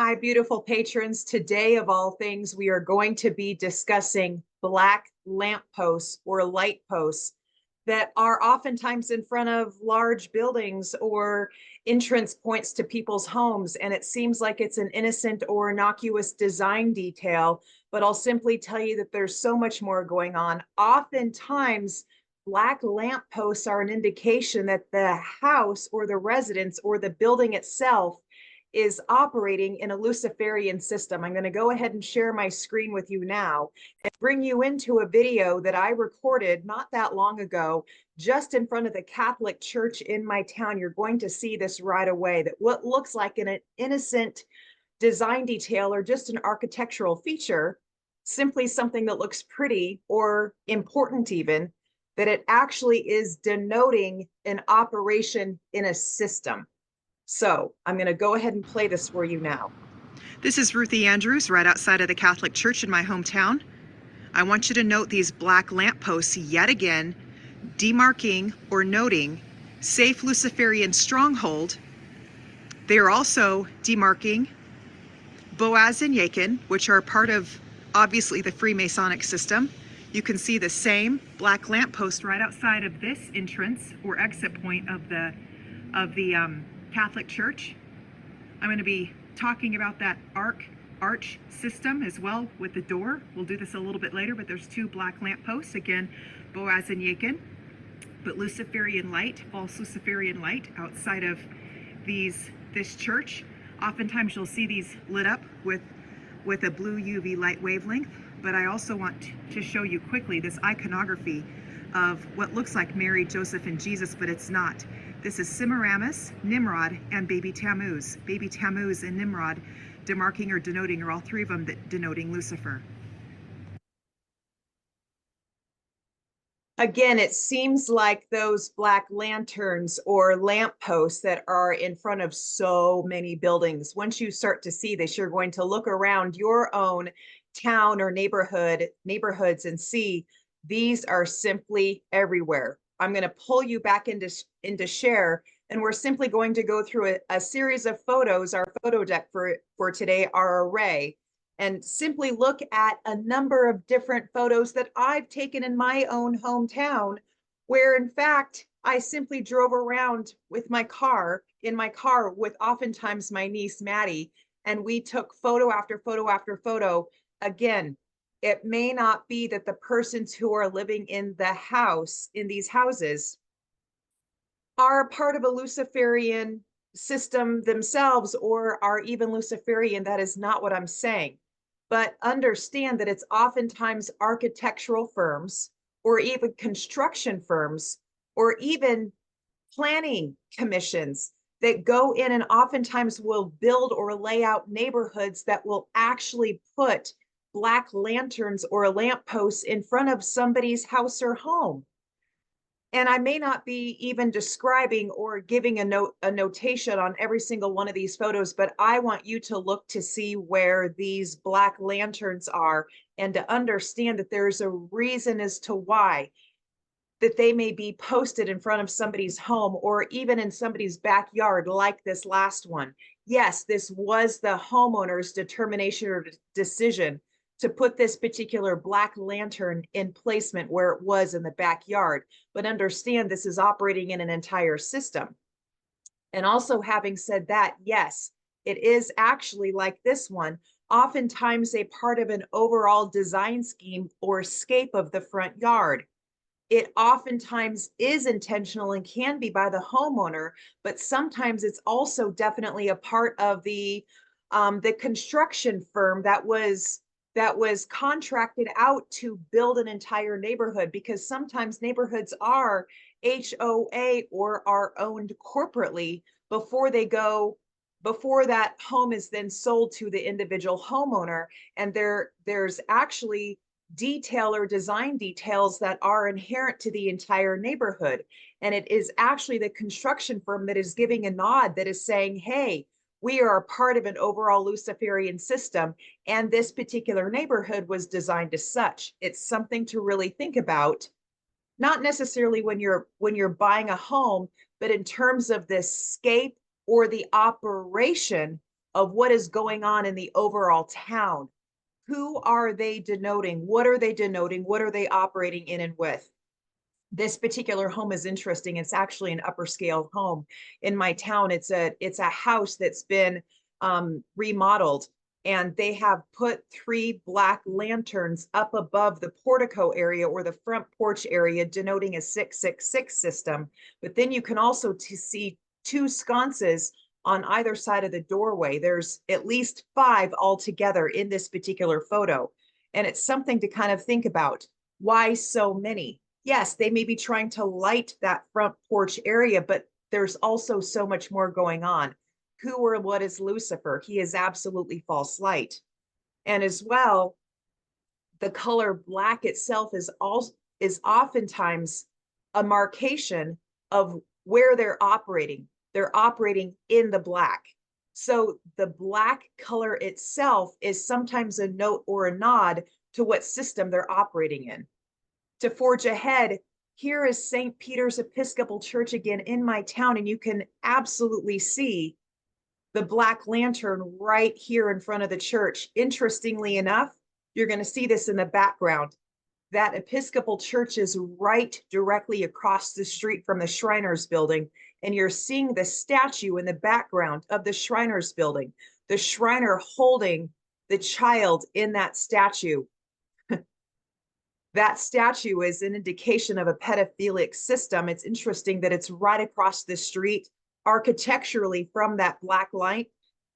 Hi, beautiful patrons. Today, of all things, we are going to be discussing black lampposts or light posts that are oftentimes in front of large buildings or entrance points to people's homes. And it seems like it's an innocent or innocuous design detail, but I'll simply tell you that there's so much more going on. Oftentimes, black lampposts are an indication that the house or the residence or the building itself is operating in a Luciferian system. I'm going to go ahead and share my screen with you now and bring you into a video that I recorded not that long ago, just in front of the Catholic Church in my town. You're going to see this right away, that what looks like an innocent design detail or just an architectural feature, simply something that looks pretty or important even, that it actually is denoting an operation in a system. So I'm going to go ahead and play this for you now. This is Ruthie Andrews, right outside of the Catholic Church in my hometown. I want you to note these black lampposts yet again, demarking or noting safe Luciferian stronghold. They are also demarking Boaz and Jachin, which are part of, obviously, the Freemasonic system. You can see the same black lamppost right outside of this entrance or exit point of the Catholic Church. I'm going to be talking about that arch system as well with the door. We'll do this a little bit later, but there's two black lampposts, again, Boaz and Jachin, but Luciferian light, false Luciferian light outside of this church. Oftentimes you'll see these lit up with a blue UV light wavelength, but I also want to show you quickly this iconography of what looks like Mary, Joseph, and Jesus, but it's not. This is Semiramis, Nimrod, and baby Tammuz. Baby Tammuz and Nimrod demarking or denoting, or all three of them denoting Lucifer. Again, it seems like those black lanterns or lampposts that are in front of so many buildings. Once you start to see this, you're going to look around your own town or neighborhoods and see these are simply everywhere. I'm going to pull you back into share, and we're simply going to go through a series of photos. Our photo deck for today, our array, and simply look at a number of different photos that I've taken in my own hometown, where in fact, I simply drove around with my car, with oftentimes my niece, Maddie, and we took photo after photo after photo. Again, it may not be that the persons who are living in the house, in these houses, are part of a Luciferian system themselves or are even Luciferian. That is not what I'm saying. But understand that it's oftentimes architectural firms or even construction firms or even planning commissions that go in and oftentimes will build or lay out neighborhoods that will actually put black lanterns or lampposts in front of somebody's house or home. And I may not be even describing or giving a notation on every single one of these photos, but I want you to look to see where these black lanterns are and to understand that there's a reason as to why that they may be posted in front of somebody's home or even in somebody's backyard, like this last one. Yes, this was the homeowner's determination or decision to put this particular black lantern in placement where it was in the backyard. But understand this is operating in an entire system. And also, having said that, yes, it is actually like this one, oftentimes a part of an overall design scheme or scape of the front yard. It oftentimes is intentional and can be by the homeowner, but sometimes it's also definitely a part of the construction firm that was contracted out to build an entire neighborhood, because sometimes neighborhoods are HOA or are owned corporately before that home is then sold to the individual homeowner. And there's actually detail or design details that are inherent to the entire neighborhood. And it is actually the construction firm that is giving a nod, that is saying, hey, we are a part of an overall Luciferian system, and this particular neighborhood was designed as such. It's something to really think about, not necessarily when you're buying a home, but in terms of the scape or the operation of what is going on in the overall town. Who are they denoting? What are they denoting? What are they operating in and with? This particular home is interesting. It's actually an upper scale home in my town. It's a house that's been remodeled, and they have put 3 black lanterns up above the portico area or the front porch area, denoting a 666 system. But then you can also see 2 sconces on either side of the doorway. There's at least 5 altogether in this particular photo. And it's something to kind of think about. Why so many? Yes, they may be trying to light that front porch area, but there's also so much more going on. Who or what is Lucifer? He is absolutely false light. And as well, the color black itself is oftentimes a marcation of where they're operating. They're operating in the black. So the black color itself is sometimes a note or a nod to what system they're operating in. To forge ahead, here is St. Peter's Episcopal Church again in my town, and you can absolutely see the black lantern right here in front of the church. Interestingly enough, you're going to see this in the background. That Episcopal church is right directly across the street from the Shriners building, and you're seeing the statue in the background of the Shriners building, the Shriner holding the child in that statue. That statue is an indication of a pedophilic system. It's interesting that it's right across the street architecturally from that black light,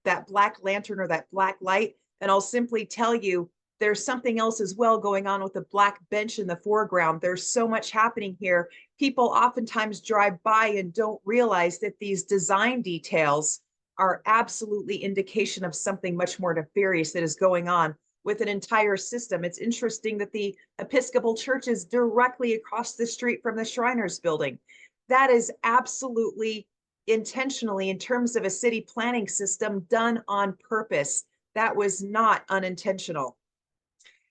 that black lantern or that black light. And I'll simply tell you, there's something else as well going on with the black bench in the foreground. There's so much happening here. People oftentimes drive by and don't realize that these design details are absolutely indication of something much more nefarious that is going on with an entire system. It's interesting that the Episcopal Church is directly across the street from the Shriners building. That is absolutely intentionally, in terms of a city planning system, done on purpose. That was not unintentional.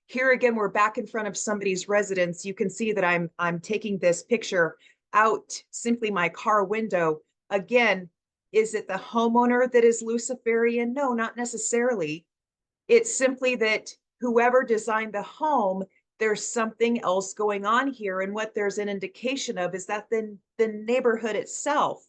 Here again, we're back in front of somebody's residence. You can see that I'm taking this picture out simply my car window. Again, is it the homeowner that is Luciferian? No, not necessarily. It's simply that whoever designed the home, there's something else going on here. And what there's an indication of is that the neighborhood itself,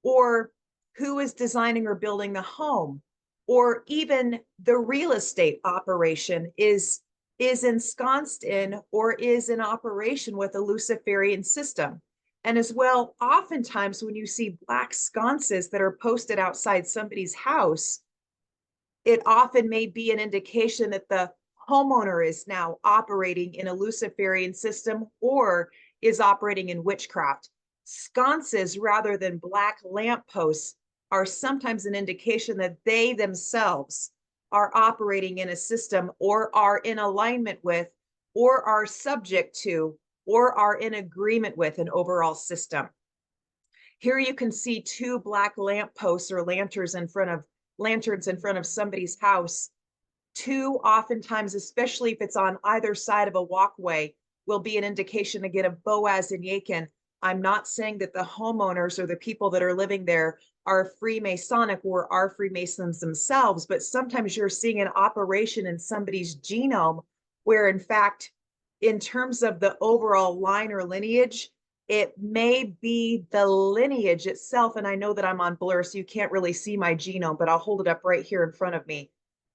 or who is designing or building the home, or even the real estate operation is ensconced in or is in operation with a Luciferian system. And as well, oftentimes when you see black sconces that are posted outside somebody's house, it often may be an indication that the homeowner is now operating in a Luciferian system or is operating in witchcraft. Sconces rather than black lampposts are sometimes an indication that they themselves are operating in a system or are in alignment with or are subject to or are in agreement with an overall system. Here you can see 2 black lampposts or lanterns in front of somebody's house. 2 oftentimes, especially if it's on either side of a walkway, will be an indication again of Boaz and Jachin. I'm not saying that the homeowners or the people that are living there are Freemasonic or are Freemasons themselves, but sometimes you're seeing an operation in somebody's genome where, in fact, in terms of the overall line or lineage, it may be the lineage itself. And I know that I'm on blur, so you can't really see my genome, but I'll hold it up right here in front of me.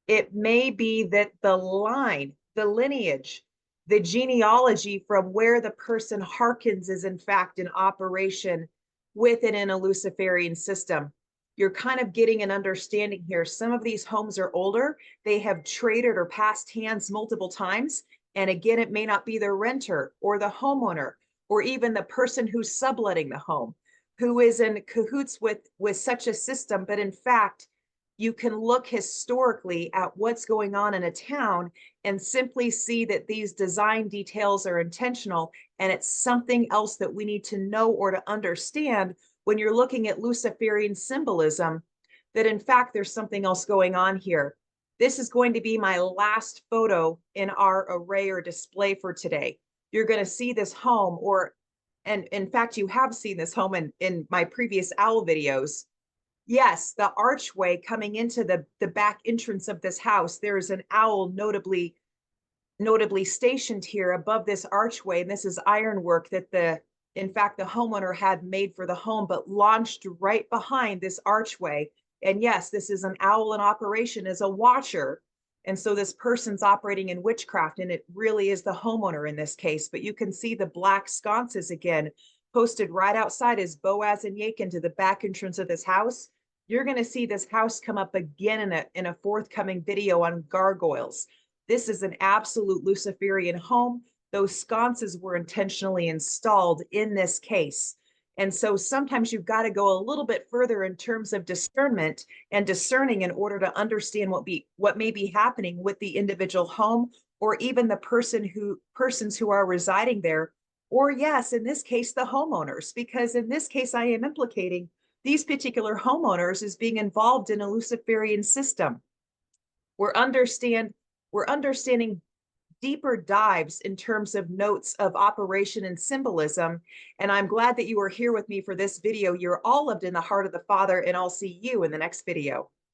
It may be that the line, the lineage, the genealogy from where the person harkens is in fact in operation within an Luciferian system. You're kind of getting an understanding here. Some of these homes are older. They have traded or passed hands multiple times. And again, it may not be the renter or the homeowner or even the person who's subletting the home who is in cahoots with such a system. But in fact, you can look historically at what's going on in a town and simply see that these design details are intentional, and it's something else that we need to know or to understand when you're looking at Luciferian symbolism, that in fact there's something else going on here. This is going to be my last photo in our array or display for today. You're going to see this home, and in fact you have seen this home in my previous owl videos. Yes, the archway coming into the back entrance of this house, there is an owl notably stationed here above this archway. And this is ironwork that in fact, the homeowner had made for the home, but launched right behind this archway. And yes, this is an owl in operation as a watcher. And so this person's operating in witchcraft, and it really is the homeowner in this case. But you can see the black sconces again posted right outside as Boaz and Jachin to the back entrance of this house. You're going to see this house come up again in a forthcoming video on gargoyles. This is an absolute Luciferian home. Those sconces were intentionally installed in this case. And so sometimes you've got to go a little bit further in terms of discernment and discerning in order to understand what may be happening with the individual home, or even the persons who are residing there, or yes, in this case, the homeowners, because in this case, I am implicating these particular homeowners as being involved in a Luciferian system. We're understand we're understanding deeper dives in terms of notes of operation and symbolism. And I'm glad that you are here with me for this video. You're all loved in the heart of the Father, and I'll see you in the next video.